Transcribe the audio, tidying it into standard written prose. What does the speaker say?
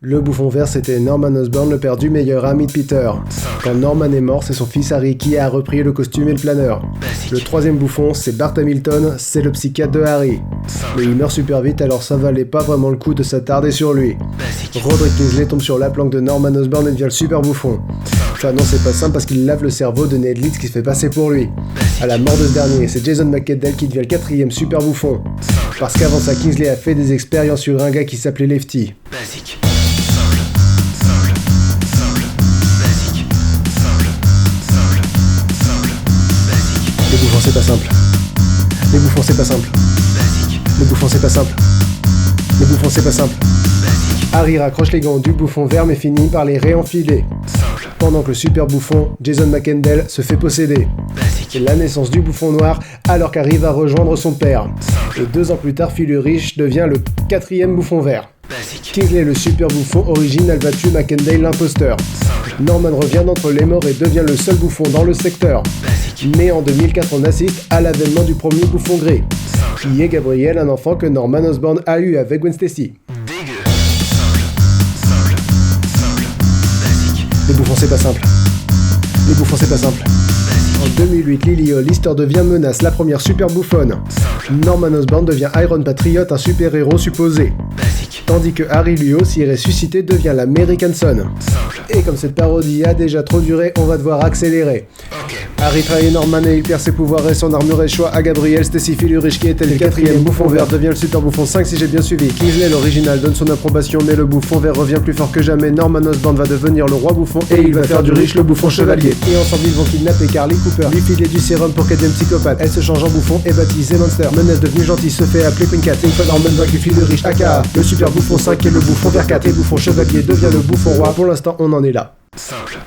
Le bouffon vert, c'était Norman Osborn, le père du meilleur ami de Peter. Quand Norman est mort, c'est son fils Harry qui a repris le costume et le planeur. Le troisième bouffon, c'est Bart Hamilton, c'est le psychiatre de Harry. Mais il meurt super vite, alors ça valait pas vraiment le coup de s'attarder sur lui. Roderick Kingsley tombe sur la planque de Norman Osborn et devient le super bouffon. Enfin non, c'est pas simple parce qu'il lave le cerveau de Ned Leeds qui se fait passer pour lui. À la mort de ce dernier, c'est Jason McEndell qui devient le quatrième super bouffon. Parce qu'avant ça, Kingsley a fait des expériences sur un gars qui s'appelait Lefty. Basique. Les bouffons c'est pas simple. Les bouffons c'est pas simple. Les bouffons c'est pas simple. Les bouffons c'est pas simple. Harry raccroche les gants du bouffon vert mais finit par les réenfiler. Pendant que le super bouffon, Jason McEndell, se fait posséder. C'est la naissance du bouffon noir alors qu'Harry va rejoindre son père. Et 2 ans plus tard, Phil le Riche devient le quatrième bouffon vert. Kingsley, le super bouffon original, va tuer McEndell l'imposteur. Norman revient d'entre les morts et devient le seul bouffon dans le secteur. Mais en 2004, on assiste à l'avènement du premier bouffon gris, qui est Gabriel, un enfant que Norman Osborn a eu avec Gwen Stacy. Les bouffons c'est pas simple. Les bouffons c'est pas simple. En 2008, Lily Hollister devient Menace, la première super bouffonne. Norman Osborn devient Iron Patriot, un super-héros supposé. Tandis que Harry lui aussi ressuscité devient l'American Son. Et comme cette parodie a déjà trop duré, on va devoir accélérer. Harry trahit Norman et il perd ses pouvoirs et son armure échoue à Gabriel. Stacy Phil Urich qui était le quatrième bouffon vert devient le super bouffon 5 si j'ai bien suivi. Kingsley l'original donne son approbation mais le bouffon vert revient plus fort que jamais. Norman Osborn va devenir le roi bouffon et il va faire du riche le bouffon chevalier. Et ensemble ils vont kidnapper Carly Cooper, lui filer du sérum pour qu'elle devienne psychopathe. Elle se change en bouffon et baptisée Monster. Menace devenue gentille se fait appeler Queen Cat. Une fois Norman vaincu Phil Urich aka le super bouffon 5 et le bouffon vert 4 et bouffon chevalier devient le bouffon roi. Pour l'instant on en est là. Simple.